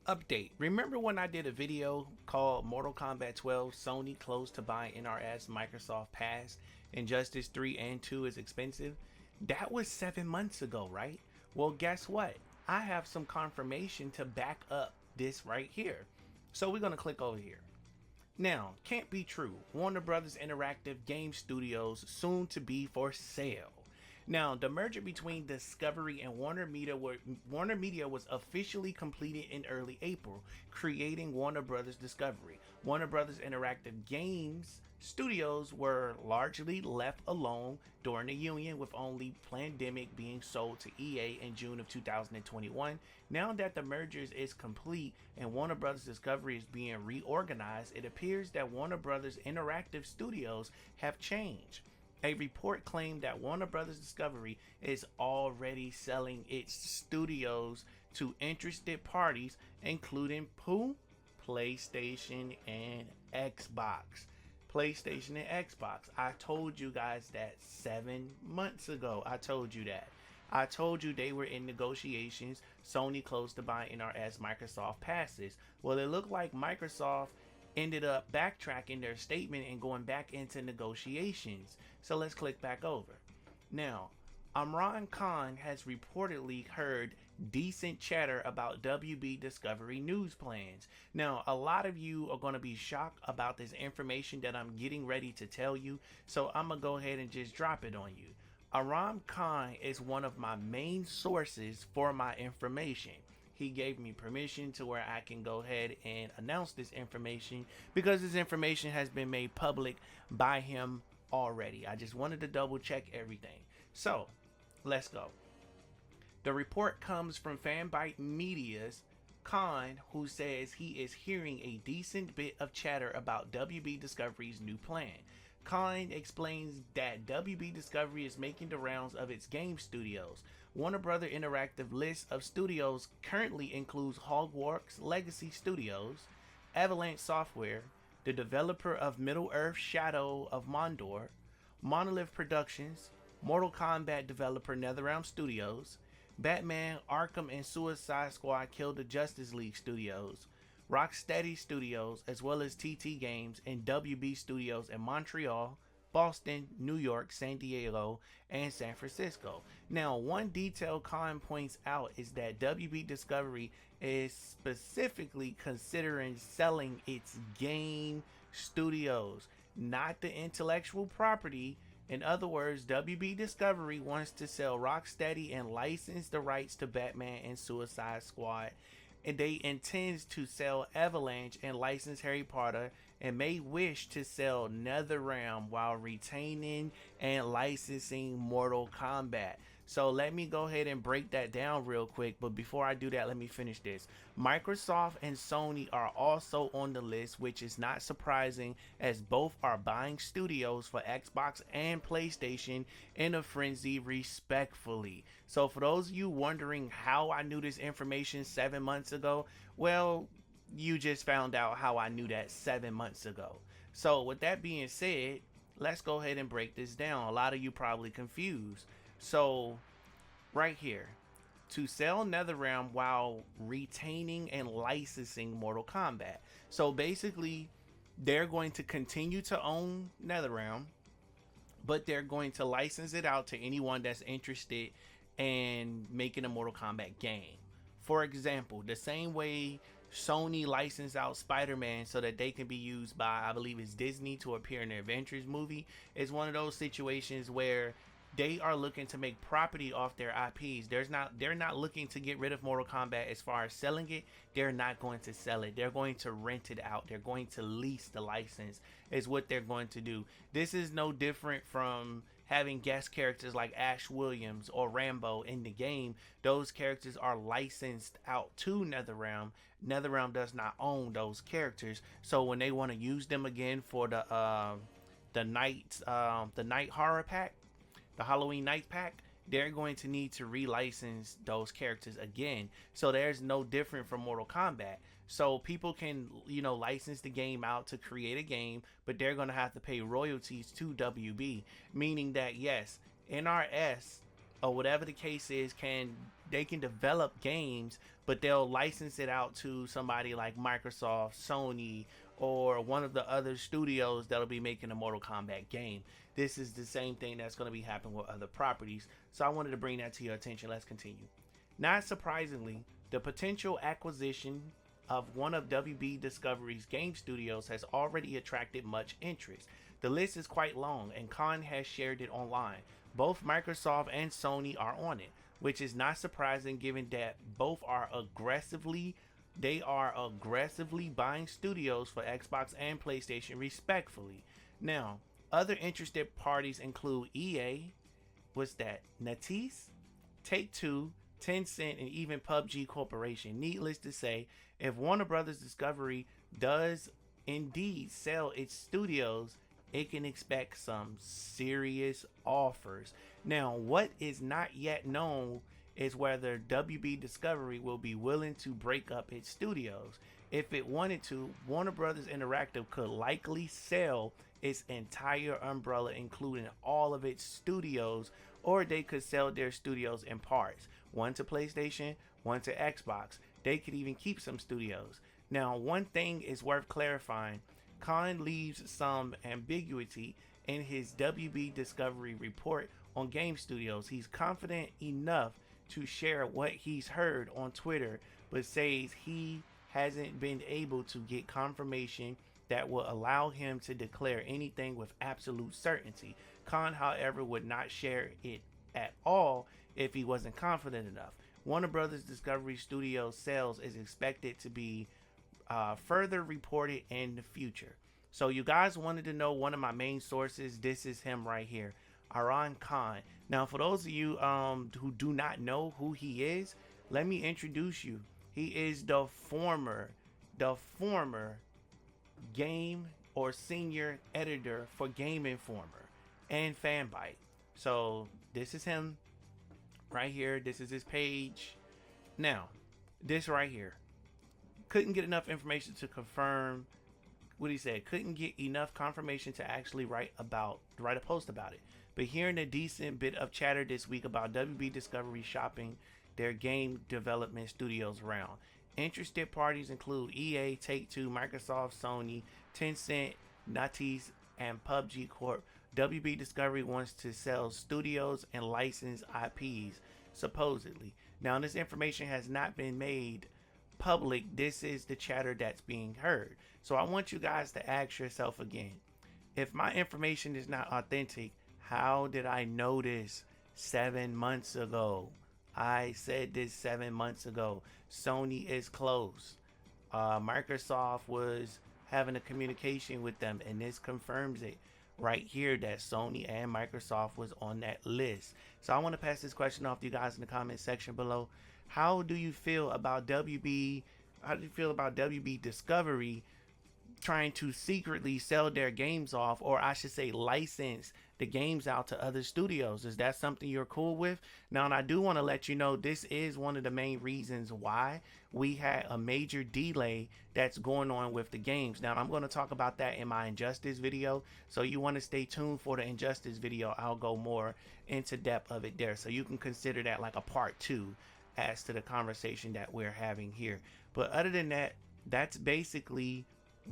Update. Remember when I did a video called Mortal Kombat 12 Sony close to buy NRS Microsoft Pass, Injustice 3 and 2 is expensive? That was 7 months ago, right? Well, guess what? I have some confirmation to back up this right here. So we're going to click over here. Now, can't be true. Warner Brothers Interactive Game Studios soon to be for sale. Now, the merger between Discovery and Warner Media was officially completed in early April, creating Warner Brothers Discovery. Warner Brothers Interactive Games Studios were largely left alone during the union, with only Pandemic being sold to EA in June of 2021. Now that the merger is complete and Warner Brothers Discovery is being reorganized, it appears that Warner Brothers Interactive Studios have changed. A report claimed that Warner Brothers Discovery is already selling its studios to interested parties, including PlayStation and Xbox. PlayStation and Xbox. I told you guys that 7 months ago. I told you that. I told you they were in negotiations. Sony close to buying NRS Microsoft passes. Well, it looked like Microsoft ended up backtracking their statement and going back into negotiations. So let's click back over. Now, Imran Khan has reportedly heard decent chatter about WB Discovery news plans. Now, a lot of you are going to be shocked about this information that I'm getting ready to tell you, so I'm going to go ahead and just drop it on you. Imran Khan is one of my main sources for my information. He gave me permission to where I can go ahead and announce this information because this information has been made public by him already. I just wanted to double check everything. So let's go. The report comes from Fanbyte Media's Khan, who says he is hearing a decent bit of chatter about WB Discovery's new plan. Khan explains that WB Discovery is making the rounds of its game studios. Warner Brother Interactive list of studios currently includes Hogwarts Legacy Studios, Avalanche Software, the developer of Middle-earth Shadow of Mordor, Monolith Productions, Mortal Kombat developer NetherRealm Studios, Batman Arkham and Suicide Squad Kill the Justice League Studios, Rocksteady Studios, as well as TT Games and WB Studios in Montreal, Boston, New York, San Diego, and San Francisco. Now, one detail Khan points out is that WB Discovery is specifically considering selling its game studios, not the intellectual property. In other words, WB Discovery wants to sell Rocksteady and license the rights to Batman and Suicide Squad, and they intend to sell Avalanche and license Harry Potter, and may wish to sell NetherRealm while retaining and licensing Mortal Kombat. So let me go ahead and break that down real quick, but before I do that, let me finish this. Microsoft and Sony are also on the list, which is not surprising as both are buying studios for Xbox and PlayStation in a frenzy respectfully. So for those of you wondering how I knew this information 7 months ago, well, you just found out how I knew that 7 months ago. So with that being said, let's go ahead and break this down. A lot of you probably confused. So right here, to sell NetherRealm while retaining and licensing Mortal Kombat. So basically, they're going to continue to own NetherRealm, but they're going to license it out to anyone that's interested in making a Mortal Kombat game. For example, the same way Sony licensed out Spider-Man so that they can be used by, I believe it's Disney, to appear in their Adventures movie, is one of those situations where they are looking to make property off their IPs. They're not looking to get rid of Mortal Kombat as far as selling it. They're not going to sell it. They're going to rent it out. They're going to lease the license is what they're going to do. This is no different from having guest characters like Ash Williams or Rambo in the game. Those characters are licensed out to NetherRealm. NetherRealm does not own those characters. So when they want to use them again for the night horror pack, the Halloween Night Pack, they're going to need to relicense those characters again. So there's no different from Mortal Kombat. So people can, license the game out to create a game, but they're going to have to pay royalties to WB, meaning that yes, NRS or whatever the case is, they can develop games, but they'll license it out to somebody like Microsoft, Sony, or one of the other studios that'll be making a Mortal Kombat game. This is the same thing that's going to be happening with other properties. So I wanted to bring that to your attention. Let's continue. Not surprisingly, the potential acquisition of one of WB Discovery's game studios has already attracted much interest. The list is quite long, and Khan has shared it online. Both Microsoft and Sony are on it, which is not surprising given that both are aggressively buying studios for Xbox and PlayStation respectfully. Now, other interested parties include EA, what's that? NetEase, Take-Two, Tencent, and even PUBG Corporation. Needless to say, if Warner Brothers Discovery does indeed sell its studios, it can expect some serious offers. Now, what is not yet known is whether WB Discovery will be willing to break up its studios. If it wanted to, Warner Brothers Interactive could likely sell its entire umbrella, including all of its studios, or they could sell their studios in parts. One to PlayStation, one to Xbox. They could even keep some studios. Now, one thing is worth clarifying. Khan leaves some ambiguity in his WB Discovery report on game studios. He's confident enough to share what he's heard on Twitter, but says he hasn't been able to get confirmation that will allow him to declare anything with absolute certainty. Khan, however, would not share it at all if he wasn't confident enough. Warner Brothers Discovery Studios sales is expected to be further reported in the future. So you guys wanted to know one of my main sources. This is him right here, Aran Khan. Now, for those of you who do not know who he is, let me introduce you. He is the former game or senior editor for Game Informer and Fanbyte. So this is him right here. This is his page. Now, this right here. Couldn't get enough information to confirm what he said. Couldn't get enough confirmation to actually write a post about it. But hearing a decent bit of chatter this week about WB Discovery shopping their game development studios around. Interested parties include EA, Take-Two, Microsoft, Sony, Tencent, NetEase, and PUBG Corp. WB Discovery wants to sell studios and license IPs, supposedly. Now, this information has not been made public. This is the chatter that's being heard. So I want you guys to ask yourself again, if my information is not authentic, how did I know this 7 months ago? I said this 7 months ago. Sony is close. Microsoft was having a communication with them, and this confirms it right here that Sony and Microsoft was on that list. So I want to pass this question off to you guys in the comment section below. How do you feel about WB? How do you feel about WB Discovery trying to secretly sell their games off, or I should say license the games out to other studios? Is that something you're cool with? Now, and I do want to let you know this is one of the main reasons why we had a major delay that's going on with the games. Now, I'm going to talk about that in my Injustice video, so you want to stay tuned for the Injustice video. I'll go more into depth of it there, so you can consider that like a part 2 as to the conversation that we're having here. But other than that, that's basically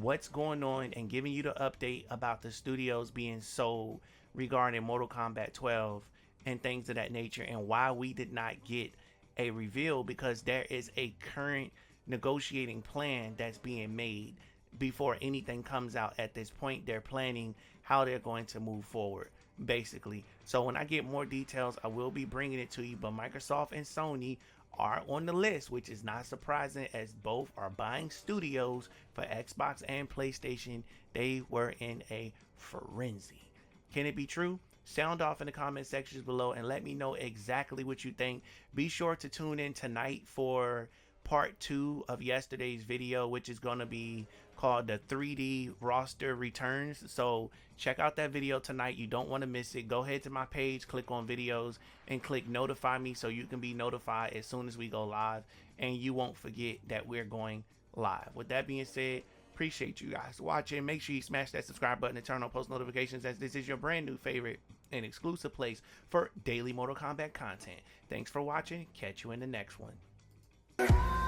what's going on and giving you the update about the studios being sold regarding Mortal Kombat 12 and things of that nature, and why we did not get a reveal, because there is a current negotiating plan that's being made before anything comes out. At this point, they're planning how they're going to move forward, basically. So when I get more details, I will be bringing it to you. But Microsoft and Sony are on the list, which is not surprising, as both are buying studios for Xbox and PlayStation. They were in a frenzy. Can it be true? Sound off in the comment sections below and let me know exactly what you think. Be sure to tune in tonight for part 2 of yesterday's video, which is going to be called the 3D roster returns. So check out that video tonight. You don't want to miss it. Go ahead to my page, click on videos, and click notify me so you can be notified as soon as we go live, and you won't forget that we're going live. With that being said, appreciate you guys watching. Make sure you smash that subscribe button and turn on post notifications, as this is your brand new favorite an exclusive place for daily Mortal Kombat content. Thanks for watching. Catch you in the next one.